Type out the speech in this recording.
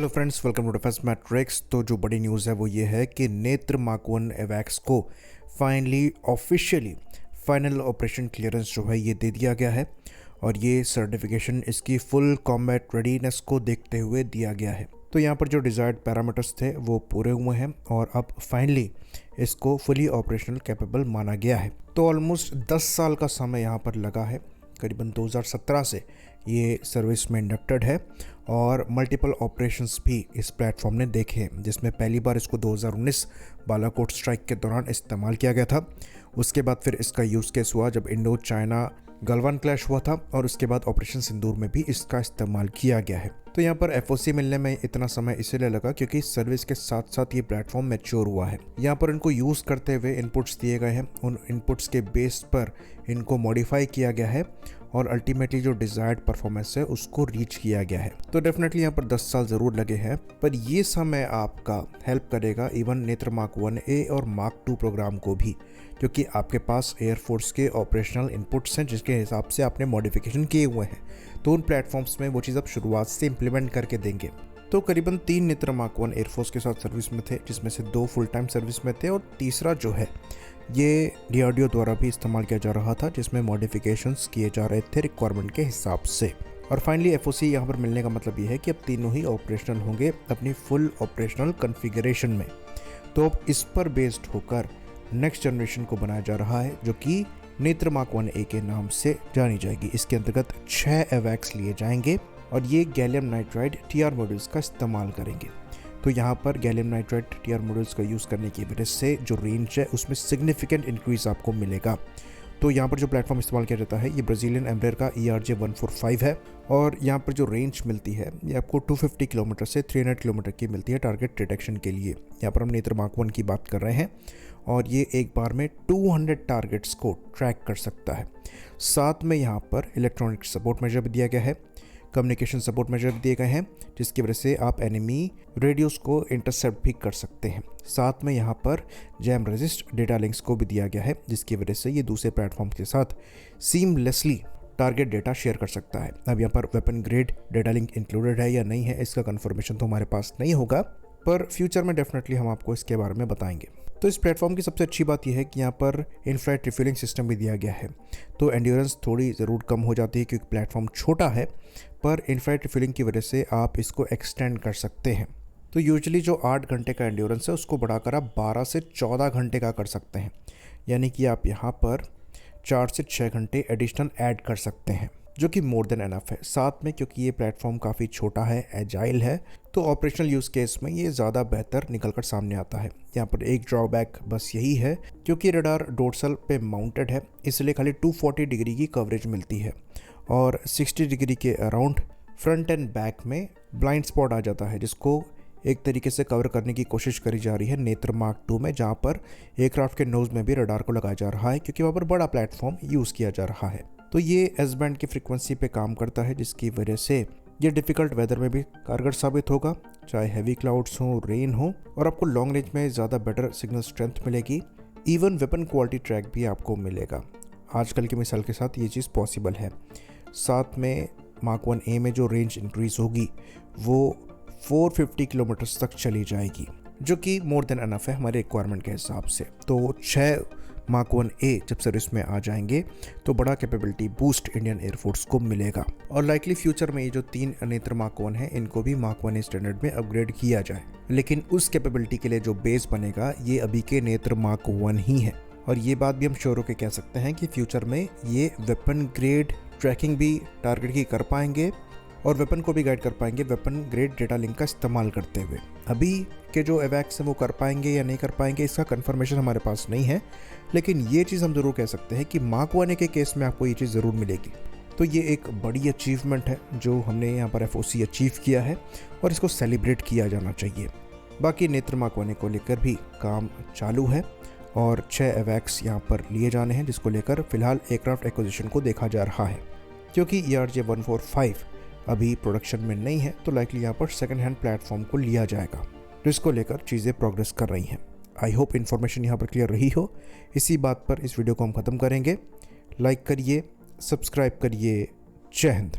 Hello friends, welcome to Defence Matrix. तो जो बड़ी न्यूज़ है वो ये है कि नेत्र मार्क 1 एवैक्स को finally officially final operation clearance जो है ये दे दिया गया है और ये सर्टिफिकेशन इसकी फुल कॉम्बैट रेडीनेस को देखते हुए दिया गया है। तो यहाँ पर जो डिज़ायर्ड पैरामीटर्स थे वो पूरे हुए हैं और अब फाइनली इसको फुली ऑपरेशनल कैपेबल माना गया है। तो ऑलमोस्ट 10 साल का समय यहाँ पर लगा है। करीबन 2017 से ये सर्विस में इंडक्टेड है और मल्टीपल ऑपरेशंस भी इस प्लेटफॉर्म ने देखे हैं, जिसमें पहली बार इसको 2019 बालाकोट स्ट्राइक के दौरान इस्तेमाल किया गया था। उसके बाद फिर इसका यूज़ केस हुआ जब इंडो चाइना गलवान क्लैश हुआ था और उसके बाद ऑपरेशन सिंदूर में भी इसका इस्तेमाल किया गया है। तो यहाँ पर एफओसी मिलने में इतना समय इसीलिए लगा क्योंकि सर्विस के साथ साथ ये प्लेटफॉर्म मैच्योर हुआ है। यहाँ पर इनको यूज़ करते हुए इनपुट्स दिए गए हैं, उन इनपुट्स के बेस पर इनको मॉडिफाई किया गया है और अल्टीमेटली जो डिज़ायर्ड परफॉर्मेंस है उसको रीच किया गया है। तो डेफिनेटली यहाँ पर 10 साल ज़रूर लगे हैं, पर ये समय आपका हेल्प करेगा इवन नेत्र मार्क 1A और मार्क 2 प्रोग्राम को भी, क्योंकि आपके पास एयरफोर्स के ऑपरेशनल इनपुट्स हैं जिसके हिसाब से आपने मॉडिफिकेशन किए हुए हैं। तो उन प्लेटफॉर्म्स में वो चीज़ आप शुरुआत से इम्प्लीमेंट करके देंगे। तो करीबन 3 नेत्र मार्क 1 एयरफोर्स के साथ सर्विस में थे, जिसमें से 2 फुल टाइम सर्विस में थे और तीसरा जो है ये डीआरडीओ द्वारा भी इस्तेमाल किया जा रहा था, जिसमें मॉडिफिकेशंस किए जा रहे थे रिक्वायरमेंट के हिसाब से। और फाइनली एफओसी यहाँ पर मिलने का मतलब ये है कि अब तीनों ही ऑपरेशनल होंगे अपनी फुल ऑपरेशनल कॉन्फ़िगरेशन में। तो अब इस पर बेस्ड होकर नेक्स्ट जनरेशन को बनाया जा रहा है जो कि नेत्र मार्क 1A के नाम से जानी जाएगी। इसके अंतर्गत 6 एवैक्स लिए जाएंगे और ये गैलियम नाइट्राइड टीआर मॉड्यूल्स का इस्तेमाल करेंगे। तो यहाँ पर गैलियम नाइट्राइड टीआर मॉड्यूल्स का यूज़ करने की वजह से जो रेंज है उसमें सिग्निफिकेंट इंक्रीज आपको मिलेगा। तो यहाँ पर जो प्लेटफॉर्म इस्तेमाल किया जाता है ये ब्राज़ीलियन एम्ब्रेयर का ERJ-145 है और यहाँ पर जो रेंज मिलती है ये आपको 250 किलोमीटर से 300 किलोमीटर की मिलती है टारगेट डिटेक्शन के लिए। यहाँ पर हम नेत्र मार्क 1 की बात कर रहे हैं और ये एक बार में 200 टारगेट्स को ट्रैक कर सकता है। साथ में यहाँ पर इलेक्ट्रॉनिक सपोर्ट मेजर भी दिया गया है, कम्युनिकेशन सपोर्ट मेजर दिए गए हैं, जिसकी वजह से आप एनिमी रेडियोस को इंटरसेप्ट भी कर सकते हैं। साथ में यहाँ पर जैम रेजिस्ट डेटा लिंक्स को भी दिया गया है, जिसकी वजह से ये दूसरे प्लेटफॉर्म के साथ सीमलेसली टारगेट डेटा शेयर कर सकता है। अब यहाँ पर weapon grade data link included है या नहीं है इसका कंफर्मेशन तो हमारे पास नहीं होगा, पर फ्यूचर में डेफिनेटली हम आपको इसके बारे में बताएंगे। तो इस प्लेटफॉर्म की सबसे अच्छी बात यह है कि यहाँ पर इन-फ्लाइट रिफ्यूलिंग सिस्टम भी दिया गया है। तो एंड्योरेंस थोड़ी ज़रूर कम हो जाती है क्योंकि प्लेटफॉर्म छोटा है, पर इन-फ्लाइट रिफ्यूलिंग की वजह से आप इसको एक्सटेंड कर सकते हैं। तो यूजुअली जो 8 घंटे का एंड्योरेंस है उसको बढ़ाकर आप 12 से 14 घंटे का कर सकते हैं, यानी कि आप यहाँ पर 4 से 6 घंटे एडिशनल ऐड कर सकते हैं, जो कि मोर देन एनफ है। साथ में क्योंकि ये प्लेटफॉर्म काफ़ी छोटा है, एजाइल है, तो ऑपरेशनल यूज़ केस में ये ज़्यादा बेहतर निकल कर सामने आता है। यहाँ पर एक ड्रॉबैक बस यही है क्योंकि रडार डोर्सल पे माउंटेड है, इसलिए खाली 240 डिग्री की कवरेज मिलती है और 60 डिग्री के अराउंड फ्रंट एंड बैक में ब्लाइंड स्पॉट आ जाता है, जिसको एक तरीके से कवर करने की कोशिश करी जा रही है नेत्र मार्क 2 में, जहाँ पर एयरक्राफ्ट के नोज़ में भी रडार को लगाया जा रहा है क्योंकि वहाँ पर बड़ा प्लेटफॉर्म यूज़ किया जा रहा है। तो ये एस बैंड की फ्रीक्वेंसी पे काम करता है, जिसकी वजह से ये डिफ़िकल्ट वेदर में भी कारगर साबित होगा, चाहे हैवी क्लाउड्स हो, रेन हो, और आपको लॉन्ग रेंज में ज़्यादा बेटर सिग्नल स्ट्रेंथ मिलेगी। इवन वेपन क्वालिटी ट्रैक भी आपको मिलेगा। आजकल की मिसाइल के साथ ये चीज़ पॉसिबल है। साथ में मार्क 1A में जो रेंज इंक्रीज होगी वो 450 किलोमीटर तक चली जाएगी, जो कि मोर देन एनफ है हमारे रिक्वायरमेंट के हिसाब से। तो 6 मार्क 1A जब सर्विस में आ जाएंगे तो बड़ा कैपेबिलिटी बूस्ट इंडियन एयरफोर्स को मिलेगा और लाइकली फ्यूचर में ये जो 3 नेत्र मार्क 1 है इनको भी मार्क 1A स्टैंडर्ड में अपग्रेड किया जाए, लेकिन उस कैपेबिलिटी के लिए जो बेस बनेगा ये अभी के नेत्र मार्क 1 ही है। और ये बात भी हम श्योर होकर कह सकते हैं कि फ्यूचर में ये वेपन ग्रेड ट्रैकिंग भी टारगेट की कर पाएंगे और वेपन को भी गाइड कर पाएंगे वेपन ग्रेड डेटा लिंक का इस्तेमाल करते हुए। अभी के जो एवैक्स हैं वो कर पाएंगे या नहीं कर पाएंगे इसका कंफर्मेशन हमारे पास नहीं है, लेकिन ये चीज़ हम ज़रूर कह सकते हैं कि मार्क 1A के केस में आपको ये चीज़ ज़रूर मिलेगी। तो ये एक बड़ी अचीवमेंट है जो हमने यहाँ पर एफओसी अचीव किया है और इसको सेलिब्रेट किया जाना चाहिए। बाकी नेत्र मार्क 1A को लेकर भी काम चालू है और 6 एवैक्स यहाँ पर लिए जाने हैं, जिसको लेकर फिलहाल एयरक्राफ्ट एक्विजिशन को देखा जा रहा है। क्योंकि ERJ-145 अभी प्रोडक्शन में नहीं है तो लाइकली यहाँ पर सेकंड हैंड प्लेटफॉर्म को लिया जाएगा, तो इसको लेकर चीज़ें प्रोग्रेस कर रही हैं। आई होप इन्फॉर्मेशन यहाँ पर क्लियर रही हो। इसी बात पर इस वीडियो को हम ख़त्म करेंगे। लाइक करिए, सब्सक्राइब करिए। जय हिंद।